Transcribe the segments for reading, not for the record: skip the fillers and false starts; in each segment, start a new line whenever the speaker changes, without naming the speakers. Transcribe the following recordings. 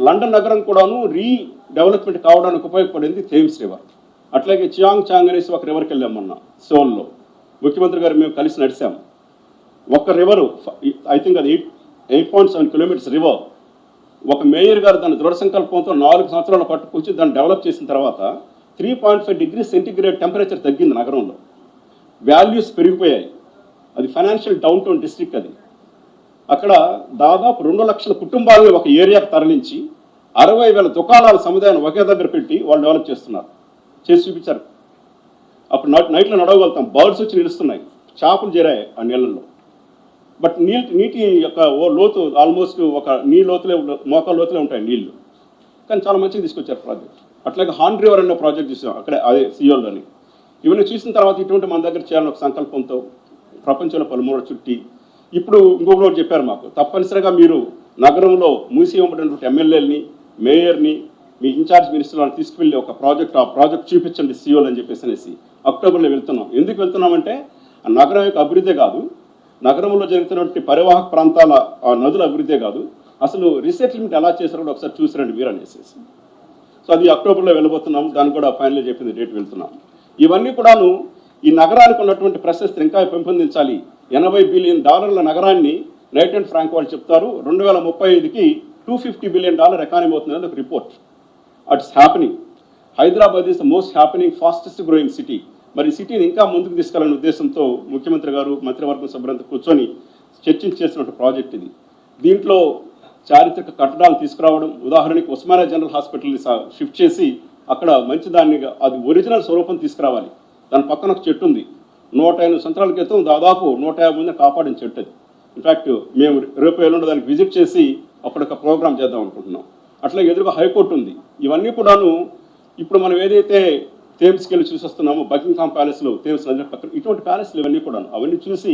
London నగరం కూడాను redevelopment కావడానికి ఉపయోగపడింది థేమ్స్ రివర్. అట్లాగే చియాంగ్ చాంగ్ అనేసి ఒక రివర్కి వెళ్ళాం మొన్న సోల్లో. ముఖ్యమంత్రి గారు మేము కలిసి నడిచాము. ఒక రివరు, ఐ థింక్ అది 8.7 కిలోమీటర్స్ రివర్. ఒక మేయర్ గారు దాని దృఢ సంకల్పంతో 4 సంవత్సరాలు పట్టుకొచ్చి దాన్ని డెవలప్ చేసిన తర్వాత 3.5 డిగ్రీ సెంటిగ్రేడ్ టెంపరేచర్ తగ్గింది నగరంలో. వాల్యూస్ పెరిగిపోయాయి. అది ఫైనాన్షియల్ డౌన్ టౌన్ డిస్ట్రిక్ట్. అది అక్కడ దాదాపు 2 లక్షల కుటుంబాలను ఒక ఏరియాకు తరలించి 60,000 దుకాణాల సముదాయాన్ని ఒకే దగ్గర పెట్టి వాళ్ళు డెవలప్ చేస్తున్నారు. చేసి చూపించారు. అప్పుడు నైట్లో నడవగలుగుతాం. బర్డ్స్ వచ్చి నిలుస్తున్నాయి, చేపలు చేరాయి ఆ నీళ్ళల్లో. బట్ నీటి యొక్క లోతు ఆల్మోస్ట్ ఒక నీ లోతులే, మోకాల లోతులే ఉంటాయి నీళ్లు. కానీ చాలా మంచిగా తీసుకొచ్చారు ప్రాజెక్ట్. అట్లాగే హాన్ రివర్ అనే ప్రాజెక్ట్ చూసాం అక్కడే, అదే సియోల్లోని. ఇవన్నీ చూసిన తర్వాత ఇటువంటి మన దగ్గర చేయాలని ఒక సంకల్పంతో ప్రపంచంలో పలుమూల చుట్టి ఇప్పుడు ఇంకొకటి చెప్పారు మాకు, తప్పనిసరిగా మీరు నగరంలో మూసి ఇవ్వబడినటువంటి ఎమ్మెల్యేలని, మేయర్ని, మీ ఇన్ఛార్జ్ మినిస్టర్లను తీసుకువెళ్ళి ఒక ప్రాజెక్ట్, ఆ ప్రాజెక్ట్ చూపించండి సియోల్ అని చెప్పేసి అక్టోబర్లో వెళ్తున్నాం. ఎందుకు వెళ్తున్నామంటే ఆ నగరం యొక్క అభివృద్ధి కాదు, నగరంలో జరుగుతున్నటువంటి పరివాహక ప్రాంతాల నదుల అభివృద్ధి కాదు, అసలు రీసెటిల్మెంట్ ఎలా చేశారో కూడా ఒకసారి చూసిరండి మీరు అనేసి. సో అది అక్టోబర్లో వెళ్ళబోతున్నాము. దాన్ని కూడా ఫైనల్ చెప్పింది డేట్ వెళ్తున్నాం. ఇవన్నీ కూడాను ఈ నగరానికి ఉన్నటువంటి ప్రశస్తిని ఇంకా పెంపొందించాలి. $80 బిలియన్ నగరాన్ని నైట్ అండ్ ఫ్రాంక్ వాళ్ళు చెప్తారు 2035కి $250 బిలియన్ ఎకానమీ అవుతుందని ఒక report. అట్స్ happening. Hyderabad is the most happening, fastest growing city. మరి సిటీని ఇంకా ముందుకు తీసుకెళ్లనే ఉద్దేశంతో ముఖ్యమంత్రి గారు మంత్రివర్గం సభ్యులంతా కూర్చొని చర్చించేసినటువంటి ప్రాజెక్ట్ ఇది. దీంట్లో చారిత్రక కట్టడాలు తీసుకురావడం, ఉదాహరణకి ఉస్మానియా జనరల్ హాస్పిటల్ని షిఫ్ట్ చేసి అక్కడ మంచి దాన్ని, అది ఒరిజినల్ స్వరూపం తీసుకురావాలి. దాని పక్కన ఒక చెట్టు ఉంది, 105 సంవత్సరాల క్రితం దాదాపు 150 మంది కాపాడిన చెట్టు అది. ఇన్ఫ్యాక్ట్ మేము రేపు ఎల్లుండి దానికి విజిట్ చేసి అప్పటిక ప్రోగ్రామ్ చేద్దాం అనుకుంటున్నాం. అట్లా ఎదురుగా హైకోర్టు ఉంది. ఇవన్నీ కూడాను ఇప్పుడు మనం ఏదైతే థేమ్స్కి వెళ్ళి చూసొస్తున్నాము, బకింగ్హామ్ ప్యాలెస్లో, థేమ్స్ నది పక్కన ఇటువంటి ప్యాలెస్లు ఇవన్నీ కూడాను, అవన్నీ చూసి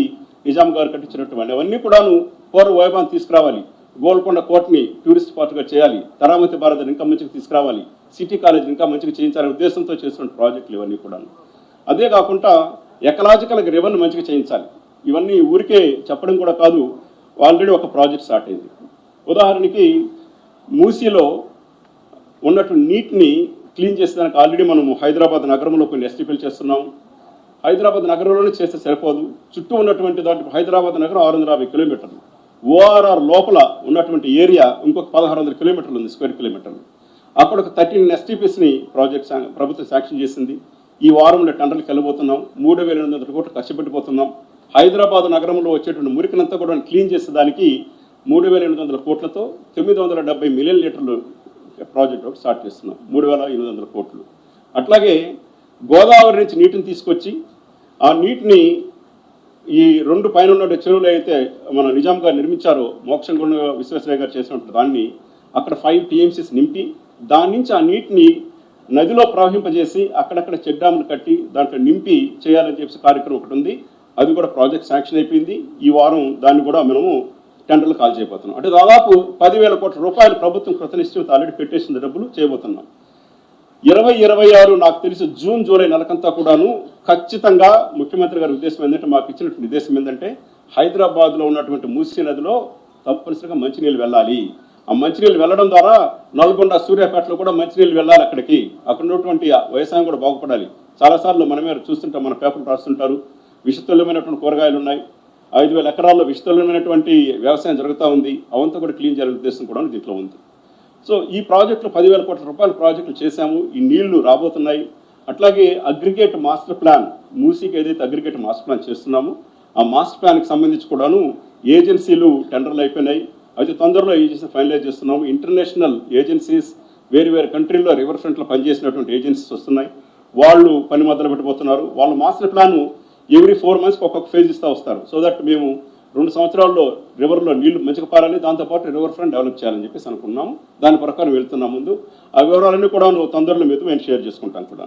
నిజాం గారు కట్టించినటువంటి అవన్నీ కూడాను పూర్వ వైభవాన్ని తీసుకురావాలి. గోల్కొండ కోటని టూరిస్ట్ స్పాట్గా చేయాలి, తరామతి భారత్ ఇంకా మంచిగా తీసుకురావాలి, సిటీ కాలేజ్ ఇంకా మంచిగా చేయించాలనే ఉద్దేశంతో చేస్తున్న ప్రాజెక్టులు ఇవన్నీ కూడాను. అదే కాకుండా ఎకలాజికల్గా రివర్ని మంచిగా చేయించాలి. ఇవన్నీ ఊరికే చెప్పడం కూడా కాదు, ఆల్రెడీ ఒక ప్రాజెక్ట్ స్టార్ట్ అయింది. ఉదాహరణకి మూసీలో ఉన్నటువంటి నీటిని క్లీన్ చేసేదానికి ఆల్రెడీ మనము హైదరాబాద్ నగరంలో కొన్ని ఎస్టీపీలు చేస్తున్నాం. హైదరాబాద్ నగరంలోనే చేస్తే సరిపోదు, చుట్టూ ఉన్నటువంటి దాంట్లో హైదరాబాద్ నగరం 650 కిలోమీటర్లు, ఓఆర్ఆర్ లోపల ఉన్నటువంటి ఏరియా ఇంకొక 1600 కిలోమీటర్లు ఉంది, స్క్వేర్ కిలోమీటర్లు. అక్కడ ఒక 13 ఎస్టీపీస్ని ప్రాజెక్ట్ ప్రభుత్వం శాంక్షన్ చేసింది. ఈ వారంలో టెండర్లకు వెళ్ళబోతున్నాం. 3,800 కోట్లు ఖర్చు పెట్టిపోతున్నాం. హైదరాబాద్ నగరంలో వచ్చేటువంటి మురికినంతా కూడా క్లీన్ చేసేదానికి 3,800 కోట్లతో 970 మిలియన్ లీటర్లు ప్రాజెక్ట్ ఒకటి స్టార్ట్ చేస్తున్నాం, 3,800 కోట్లు. అట్లాగే గోదావరి నుంచి నీటిని తీసుకొచ్చి ఆ నీటిని ఈ 2 పైన ఉన్న చెరువులు అయితే మన నిజాం గారు నిర్మించారో, మోక్షంగుండ విశ్వేశ్వరయ్య గారు చేసినట్టు దాన్ని అక్కడ 5 టీఎంసీస్ నింపి దాని నుంచి ఆ నీటిని నదిలో ప్రవహింపజేసి అక్కడక్కడ చెక్ డ్యాములు కట్టి దాంట్లో నింపి చేయాలని చెప్పి కార్యక్రమం ఒకటి ఉంది. అది కూడా ప్రాజెక్ట్ శాంక్షన్ అయిపోయింది. ఈ వారం దాన్ని కూడా మనము టెండర్లు కాల్ చేయబోతున్నాం. అంటే దాదాపు 10,000 కోట్ల రూపాయలు ప్రభుత్వం కృతనిశ్చయంతో ఆల్రెడీ పెట్టేసిన డబ్బులు చేయబోతున్నాం. 2026 నాకు తెలిసి జూన్ జూలై నెలకంతా కూడాను ఖచ్చితంగా ముఖ్యమంత్రి గారి ఉద్దేశం ఏంటంటే, మాకు ఇచ్చినటువంటి ఉద్దేశం ఏంటంటే హైదరాబాద్లో ఉన్నటువంటి మూసీ నదిలో తప్పనిసరిగా మంచినీళ్ళు వెళ్ళాలి. ఆ మంచినీళ్ళు వెళ్ళడం ద్వారా నల్గొండ, సూర్యాపేటలో కూడా మంచినీళ్ళు వెళ్ళాలి. అక్కడికి అక్కడ ఉన్నటువంటి వ్యవసాయం కూడా బాగుపడాలి. చాలాసార్లు మనమే చూస్తుంటాం, మన పేపర్లు రాస్తుంటారు, విషతుల్యమైనటువంటి కూరగాయలు ఉన్నాయి, 5,000 ఎకరాల్లో విషతుల్యమైనటువంటి వ్యవసాయం జరుగుతూ ఉంది. అవంతా కూడా క్లీన్ చేయాలనే ఉద్దేశం కూడా దీంట్లో ఉంది. సో ఈ ప్రాజెక్టులో 10,000 కోట్ల రూపాయల ప్రాజెక్టులు చేశాము. ఈ నీళ్లు రాబోతున్నాయి. అట్లాగే అగ్రిగేట్ మాస్టర్ ప్లాన్, మూసీకి ఏదైతే అగ్రిగేట్ మాస్టర్ ప్లాన్ చేస్తున్నామో ఆ మాస్టర్ ప్లాన్కి సంబంధించి కూడాను ఏజెన్సీలు టెండర్లు అయిపోయినాయి. అయితే తొందరలో ఏజెన్సీ ఫైనలైజ్ చేస్తున్నాము. ఇంటర్నేషనల్ ఏజెన్సీస్, వేరు వేరు కంట్రీల్లో రివర్ ఫ్రంట్లో పనిచేసినటువంటి ఏజెన్సీస్ వస్తున్నాయి. వాళ్ళు పని మొదలు పెట్టబోతున్నారు. వాళ్ళ మాస్టర్ ప్లాన్ ఎవ్రీ 4 మంత్స్కి ఒక్కొక్క ఫేజ్ ఇస్తూ వస్తారు. సో దట్ మేము 2 సంవత్సరాల్లో రివర్లో నీళ్లు మంచిగా పారాలి, దాంతోపాటు రివర్ ఫ్రంట్ డెవలప్ చేయాలని చెప్పేసి అనుకున్నాము. దాని ప్రకారం వెళ్తున్నాం ముందు. ఆ వివరాలన్నీ కూడా తొందరలో మీతో నేను షేర్ చేసుకుంటాను కూడా.